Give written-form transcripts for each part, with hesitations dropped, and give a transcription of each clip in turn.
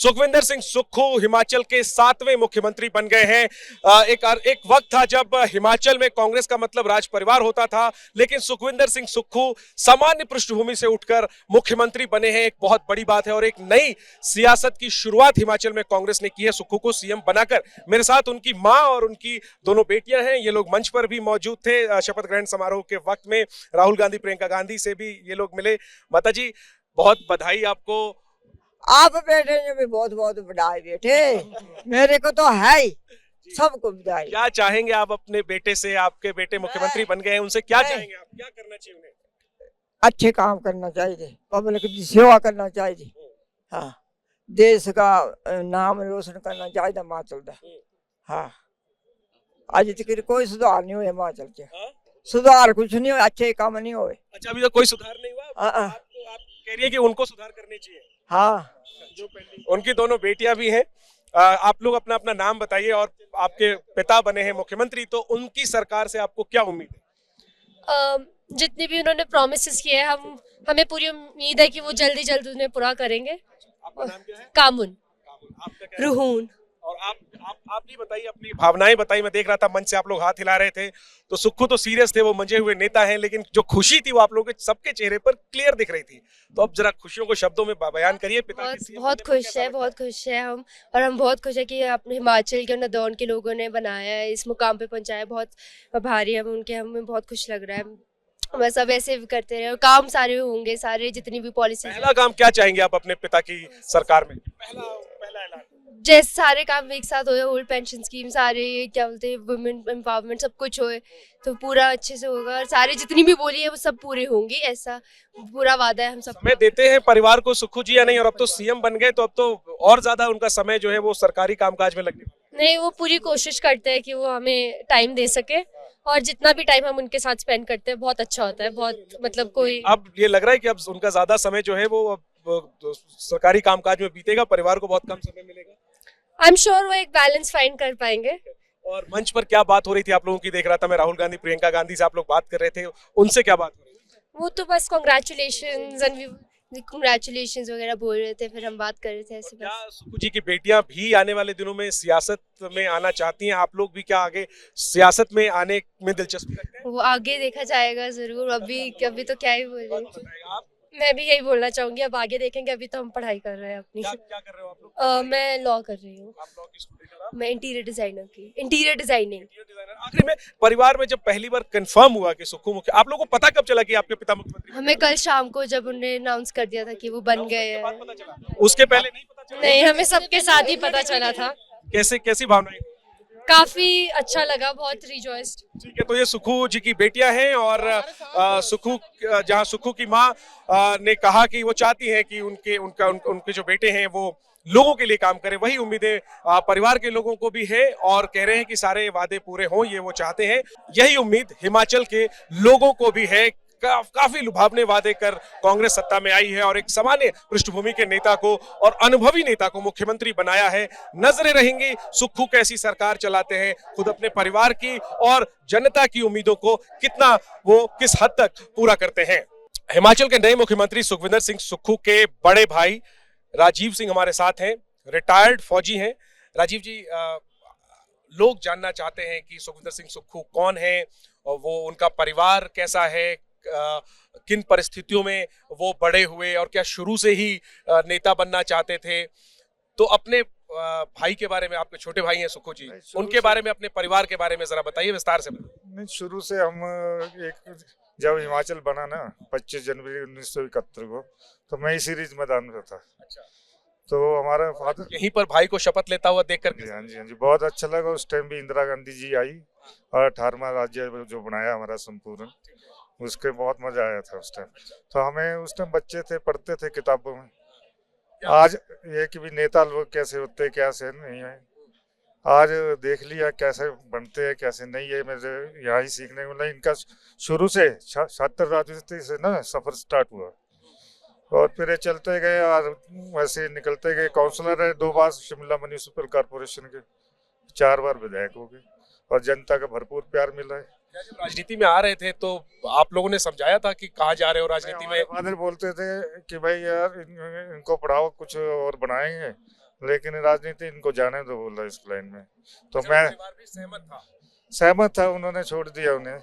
सुखविंदर सिंह सुक्खू हिमाचल के 7वें मुख्यमंत्री बन गए हैं। एक वक्त था जब हिमाचल में कांग्रेस का मतलब राज परिवार होता था, लेकिन सुखविंदर सिंह सुक्खू सामान्य पृष्ठभूमि से उठकर मुख्यमंत्री बने हैं। एक बहुत बड़ी बात है और एक नई सियासत की शुरुआत हिमाचल में कांग्रेस ने की है सुक्खू को सीएम बनाकर। मेरे साथ उनकी मां और उनकी दोनों बेटियां हैं। ये लोग मंच पर भी मौजूद थे। शपथ ग्रहण समारोह के वक्त में राहुल गांधी, प्रियंका गांधी से भी ये लोग मिले। माता जी, बहुत बधाई आपको। आप बेटे ने भी बहुत बहुत बधाई बेटे, मेरे को तो है ही, सबको बधाई। क्या चाहेंगे आप अपने बेटे से? आपके बेटे मुख्यमंत्री बन गए हैं, उनसे क्या चाहेंगे आप? क्या करना चाहिए उन्हें? अच्छे काम करना चाहिए, पब्लिक की सेवा करना चाहिए, हाँ, देश का नाम रोशन करना चाहिए हिमाचल का। हाँ, आज तक कोई सुधार नहीं हुआ हिमाचल के। सुधार कुछ नहीं हुआ, अच्छे काम नहीं हुए। अच्छा, अभी तक कोई सुधार नहीं हुआ। आप कह रही है कि उनको सुधार करनी चाहिए। हाँ, उनकी दोनों बेटियां भी हैं। आप लोग अपना अपना नाम बताइए और आपके पिता बने हैं मुख्यमंत्री, तो उनकी सरकार से आपको क्या उम्मीद है? जितनी भी उन्होंने प्रॉमिसेस किए हैं, हमें पूरी उम्मीद है कि वो जल्दी जल्दी उन्हें पूरा करेंगे। आपका नाम क्या है? कामुन। आपका क्या है? रूहून। और आप भी बताइए, अपनी भावनाएं बताइए। मैं देख रहा था मंच से आप लोग हाथ हिला रहे थे, तो सुक्खू तो सीरियस थे, वो मंजे हुए नेता हैं, लेकिन जो खुशी थी वो आप लोगों के सबके चेहरे पर क्लियर दिख रही थी। तो अब जरा खुशियों को शब्दों में बयान करिए। पिता की बहुत खुश है, बहुत खुश है हम। और हम बहुत खुश है कि अपने हिमाचल के नदौन के लोगों ने बनाया है, इस मुकाम पे पहुंचाया। बहुत आभारी हम उनके, हमें बहुत खुश लग रहा है। बस अब ऐसे भी करते रहे और काम सारे होंगे, सारे जितनी भी पॉलिसी। पहला काम क्या चाहेंगे आप अपने पिता की सरकार में? पहला ऐलान जैसे सारे काम एक साथ होए, ओल्ड पेंशन स्कीम, सारे क्या बोलते हैं, वुमेन एम्पावरमेंट, सब कुछ होए तो पूरा अच्छे से होगा और सारे जितनी भी बोली है वो सब पूरे होंगी, ऐसा पूरा वादा है हम सब। समय देते हैं परिवार को सुक्खू जी या नहीं? और अब तो सीएम बन गए, तो अब तो और ज्यादा उनका समय जो है वो सरकारी कामकाज में लगने वाला नहीं, वो पूरी कोशिश करते हैं कि वो हमें टाइम दे सके और जितना भी टाइम हम उनके साथ स्पेंड करते हैं बहुत अच्छा होता है। बहुत मतलब कोई है। अब ये लग रहा है कि अब उनका ज्यादा समय जो है वो सरकारी कामकाज में बीतेगा, परिवार को बहुत कम समय मिलेगा। आई एम श्योर वो एक बैलेंस फाइंड कर पाएंगे। और मंच पर क्या बात हो रही थी आप लोगों की? देख रहा था मैं, राहुल गांधी, प्रियंका गांधी से आप लोग बात कर रहे थे, उनसे क्या बात हो रही थी? वो तो बस कांग्रेचुलेशंस वगैरह बोल रहे थे, फिर हम बात कर रहे थे ऐसे। क्या सुक्खू जी की बेटियां भी आने वाले दिनों में सियासत में आना चाहती हैं? आप लोग भी क्या आगे सियासत में आने में दिलचस्पी रखते हैं? वो आगे देखा जाएगा जरूर। अभी तो क्या ही बोले। आप मैं भी यही बोलना चाहूंगी, अब आगे देखेंगे। अभी तो हम पढ़ाई कर रहे हैं अपनी। क्या कर रहे हो आप लोग? मैं लॉ कर रही हूँ। आप लॉ की स्टूडेंट हो? मैं इंटीरियर डिजाइनिंग। आखिर में परिवार में जब पहली बार कंफर्म हुआ कि सुक्खू मुख्य, आप लोगों को पता कब चला कि आपके पिता मुख्यमंत्री? हमें कल शाम को जब उन्होंने अनाउंस कर दिया था कि वो बन गए हैं। पता चला? उसके पहले नहीं पता चला? नहीं, हमें सबके साथ ही पता चला था। कैसी भावनाएं? काफी अच्छा लगा, बहुत रिजॉइस्ड। ठीक है, तो ये सुक्खू जी की बेटियां हैं और जहां सुक्खू की मां ने कहा कि वो चाहती हैं कि उनके जो बेटे हैं वो लोगों के लिए काम करें। वही उम्मीदें परिवार के लोगों को भी है और कह रहे हैं कि सारे वादे पूरे हों, ये वो चाहते हैं। यही उम्मीद हिमाचल के लोगों को भी है। काफी लुभावने वादे कर कांग्रेस सत्ता में आई है और एक सामान्य पृष्ठभूमि के नेता को और अनुभवी नेता को मुख्यमंत्री बनाया है। नजरें रहेंगी सुक्खू कैसी सरकार चलाते हैं, खुद अपने परिवार की और जनता की उम्मीदों को किस हद तक पूरा करते हैं। हिमाचल के नए मुख्यमंत्री सुखविंदर सिंह सुक्खू के बड़े भाई राजीव सिंह हमारे साथ हैं, रिटायर्ड फौजी हैं। राजीव जी, लोग जानना चाहते हैं कि सुखविंदर सिंह सुक्खू कौन है और वो उनका परिवार कैसा है, किन परिस्थितियों में वो बड़े हुए और क्या शुरू से ही नेता बनना चाहते थे। तो अपने भाई के बारे में, आपके छोटे भाई हैं सुक्खू जी, उनके बारे में, अपने परिवार के बारे में जरा बताइए, विस्तार से बताइए। नहीं, शुरू से हम जब हिमाचल बना ना 25 जनवरी 1971 को, तो मैं इसी रिज मैदान में था। अच्छा। तो हमारा फादर यहीं पर भाई को शपथ लेता हुआ देख कर? हाँ जी, बहुत अच्छा लगा। उस टाइम भी इंदिरा गांधी जी आई और 18वां राज्य जो बनाया हमारा संपूर्ण, उसके बहुत मजा आया था उस टाइम। तो हमें उस टाइम बच्चे थे, पढ़ते थे किताबों में। आज ये कि भी नेता लोग कैसे होते, कैसे नहीं है, आज देख लिया कैसे बनते हैं, कैसे नहीं है। मुझे यहाँ ही सीखने को मिला। इनका शुरू से छात्र राजनीति से ना सफर स्टार्ट हुआ और फिर ये चलते गए और वैसे निकलते गए। काउंसलर है 2 बार शिमला म्युनिसिपल कॉर्पोरेशन के, 4 बार विधायक हो गए और जनता का भरपूर प्यार मिला है। जब राजनीति में आ रहे थे तो आप लोगों ने समझाया था कि कहाँ जा रहे हो राजनीति में? फादर बोलते थे कि भाई यार इनको पढ़ाओ, कुछ और बनाएंगे, लेकिन राजनीति इनको जाने दो बोला इस लाइन में। तो मैं परिवार भी सहमत था, उन्होंने छोड़ दिया उन्हें।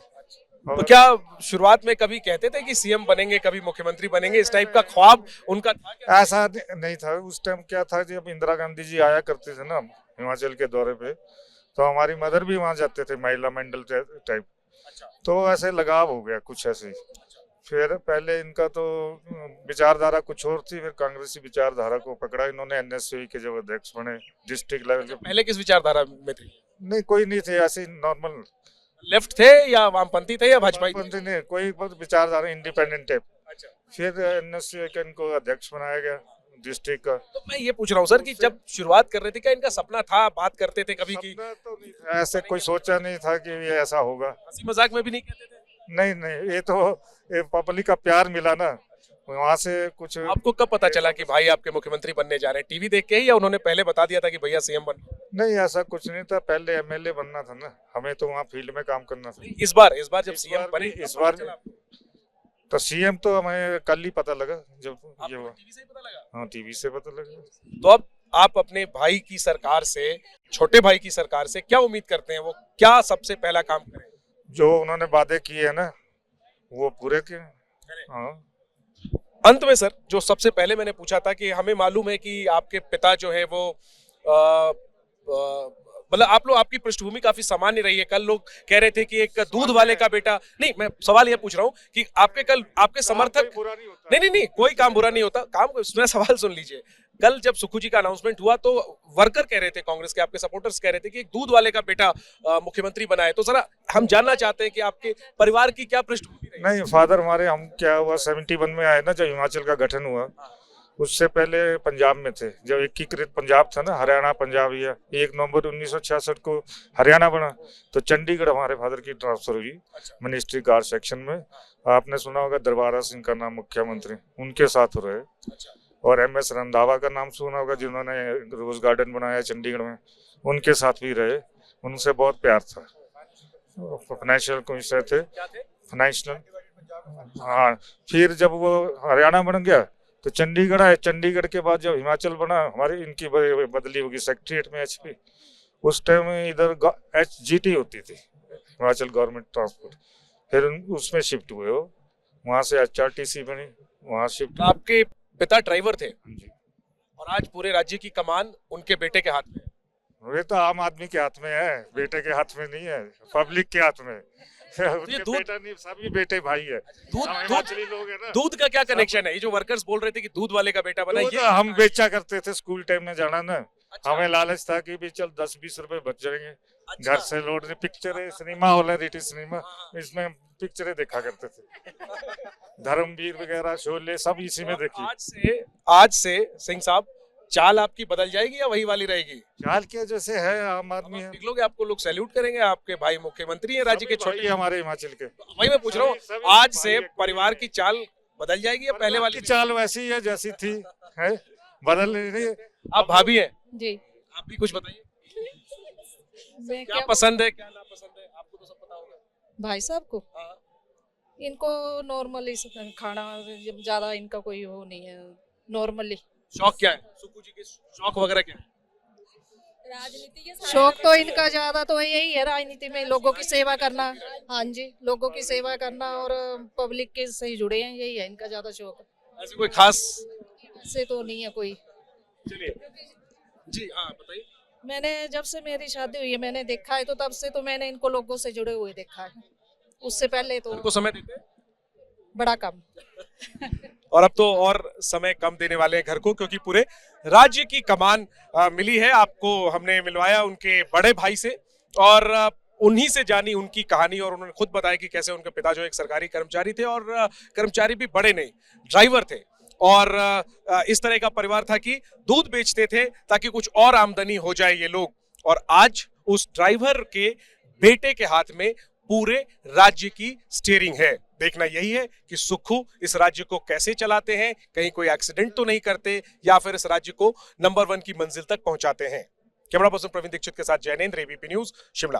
तो क्या शुरुआत में कभी कहते थे कि सीएम बनेंगे, कभी मुख्यमंत्री बनेंगे, इस टाइप का ख्वाब उनका था क्या? ऐसा नहीं था उस टाइम। क्या था, जब इंदिरा गांधी जी आया करते थे ना हिमाचल के दौरे पे, तो हमारी मदर भी वहां जाते थे, महिला मंडल टाइप। तो ऐसे लगाव हो गया कुछ ऐसे ही। फिर पहले इनका तो विचारधारा कुछ और थी, फिर कांग्रेसी विचारधारा को पकड़ा इन्होंने। एनएसयूई के जब अध्यक्ष बने डिस्ट्रिक्ट लेवल के। पहले किस विचारधारा में थे? नहीं, कोई नहीं थे, ऐसे नॉर्मल लेफ्ट थे या वामपंथी थे या भाजपाई थे? वामपंथी नहीं, कोई विचारधारा इंडिपेंडेंट टाइप। अच्छा। फिर एनएसयूई के इनको अध्यक्ष बनाया गया डिस्ट्रिक्ट का। तो मैं ये पूछ रहा हूँ सर कि जब शुरुआत कर रहे थे, क्या इनका सपना था, बात करते थे कभी की? सपना तो नहीं था, ऐसे कोई सोचा नहीं था कि ये ऐसा होगा। हंसी मजाक में भी नहीं कहते थे? नहीं, ये तो पब्लिक का प्यार मिला ना, वहाँ से कुछ। आपको कब पता चला कि भाई आपके मुख्यमंत्री बनने जा रहे हैं? टीवी देख के ही, या उन्होंने पहले बता दिया था कि भैया सीएम बन? नहीं, ऐसा कुछ नहीं था, पहले एमएलए बनना था ना, हमें तो वहाँ फील्ड में काम करना था। इस बार जब सीएम बने, इस बार तो सीएम तो हमें कल ही पता लगा जब ये हुआ। टीवी से ही पता लगा? हाँ, टीवी से पता लगा। तो अब आप अपने भाई की सरकार से, छोटे भाई की सरकार से क्या उम्मीद करते हैं? वो क्या सबसे पहला काम करें? जो उन्होंने वादे किए हैं ना, वो पूरे किए। हाँ। अंत में सर, जो सबसे पहले मैंने पूछा था कि हमें मालूम है कि आपके पिता जो है वो मतलब आपकी पृष्ठभूमि काफी सामान्य रही है। कल लोग कह रहे थे कि एक दूध वाले का बेटा, नहीं, मैं सवाल ये पूछ रहा हूँ कि आपके समर्थक, बुरा नहीं होता। नहीं, कोई काम बुरा नहीं होता, काम मेरा सवाल सुन लीजिए। कल जब सुक्खू जी का अनाउंसमेंट हुआ तो वर्कर कह रहे थे, कांग्रेस के आपके सपोर्टर्स कह रहे थे कि एक दूध वाले का बेटा मुख्यमंत्री बना है। तो जरा हम जानना चाहते हैं कि आपके परिवार की क्या पृष्ठभूमि रही? नहीं, फादर हमारे, हम क्या हुआ 71 में आए ना, जब हिमाचल का गठन हुआ, उससे पहले पंजाब में थे। जब एकीकृत पंजाब था ना, हरियाणा पंजाब, या 1 नवंबर 1966 को हरियाणा बना, तो चंडीगढ़ हमारे फादर की ट्रांसफर हुई मिनिस्ट्री गार्ड सेक्शन में। आपने सुना होगा दरबारा सिंह का नाम मुख्यमंत्री, उनके साथ रहे। और एमएस रंधावा का नाम सुना होगा, जिन्होंने रोज गार्डन बनाया चंडीगढ़ में, उनके साथ भी रहे। उनसे बहुत प्यार था। फाइनेंशियल कमिश्नर थे, फाइनेंशियल। हाँ, फिर जब वो हरियाणा बन गया तो चंडीगढ़ आए। चंडीगढ़ के बाद जब हिमाचल बना, हमारी इनकी बदली होगी सेक्रेटरीट में, एचपी। उस टाइम इधर एचजीटी होती थी, हिमाचल गवर्नमेंट ट्रांसपोर्ट। फिर उसमें शिफ्ट हुए हो, वहाँ से एचआरटीसी बनी, वहाँ शिफ्ट। आपके पिता ड्राइवर थे और आज पूरे राज्य की कमान उनके बेटे के हाथ में है। ये तो आम आदमी के हाथ में है, बेटे के हाथ में नहीं है, पब्लिक के हाथ में। उनके बेटा नहीं, सभी बेटे भाई है। हिमाचली लोग है ना। दूध का क्या कनेक्शन है? ये जो वर्कर्स बोल रहे थे कि दूध वाले का बेटा बना, ये हम बेचा करते थे स्कूल टाइम में, जाना ना। हमें लालच था कि भी चल 10-20 रुपए बच जाएंगे। घर से लौट रहे, पिक्चरें, सिनेमा हॉल है, रिटी सिनेमा, इसमें पिक्चरें देखा करते थे। धर्मवीर वगैरह, शोले, सब इसी में देखी। आज से सिंह साहब, चाल आपकी बदल जाएगी या वही वाली रहेगी? चाल के जैसे है, आम आदमी है। देख लोगे, आपको लोग सैल्यूट करेंगे, आपके भाई मुख्यमंत्री हैं राज्य के, छोटे हमारे हिमाचल के। वही मैं पूछ रहा हूँ, आज से परिवार की चाल बदल जाएगी या पहले वाली चाल वैसी है जैसी थी, है, बदल नहीं। आप भाभी हैं जी, आप भी कुछ बताइए, मैं क्या पसंद है क्या ना पसंद है? आपको तो सब पता होगा। भाई साहब को हाँ। इनको नॉर्मली खाना, ज्यादा इनका कोई वो नहीं है, नॉर्मली। शौक क्या है सुक्खू जी के? शौक वगैरह क्या है? शौक तो इनका ज्यादा तो यही है, राजनीति में लोगों की सेवा करना। हाँ जी, लोगों की सेवा करना और पब्लिक के से जुड़े हैं, यही है इनका ज्यादा शौक। ऐसे कोई खास से तो नहीं है कोई। चलिए जी, हाँ बताइए। मैंने जब से मेरी शादी हुई है, मैंने देखा है, तो तब से तो मैंने इनको लोगों से जुड़े हुए देखा है। उससे पहले तो उनको समय देते हैं बड़ा कम। और अब तो और समय कम देने वाले हैं घर को, क्योंकि पूरे राज्य की कमान मिली है। आपको हमने मिलवाया उनके बड़े भाई से और उन्हीं से जानी उनकी कहानी। और उन्होंने खुद बताया कि कैसे उनके पिता जो एक सरकारी कर्मचारी थे, और कर्मचारी भी बड़े नहीं, ड्राइवर थे, और इस तरह का परिवार था कि दूध बेचते थे ताकि कुछ और आमदनी हो जाए ये लोग। और आज उस ड्राइवर के बेटे के हाथ में पूरे राज्य की स्टीयरिंग है। देखना यही है कि सुक्खू इस राज्य को कैसे चलाते हैं, कहीं कोई एक्सीडेंट तो नहीं करते, या फिर इस राज्य को नंबर 1 की मंजिल तक पहुंचाते हैं। कैमरा पर्सन प्रवीण दीक्षित के साथ जैनेंद्र, एबीपी न्यूज, शिमला।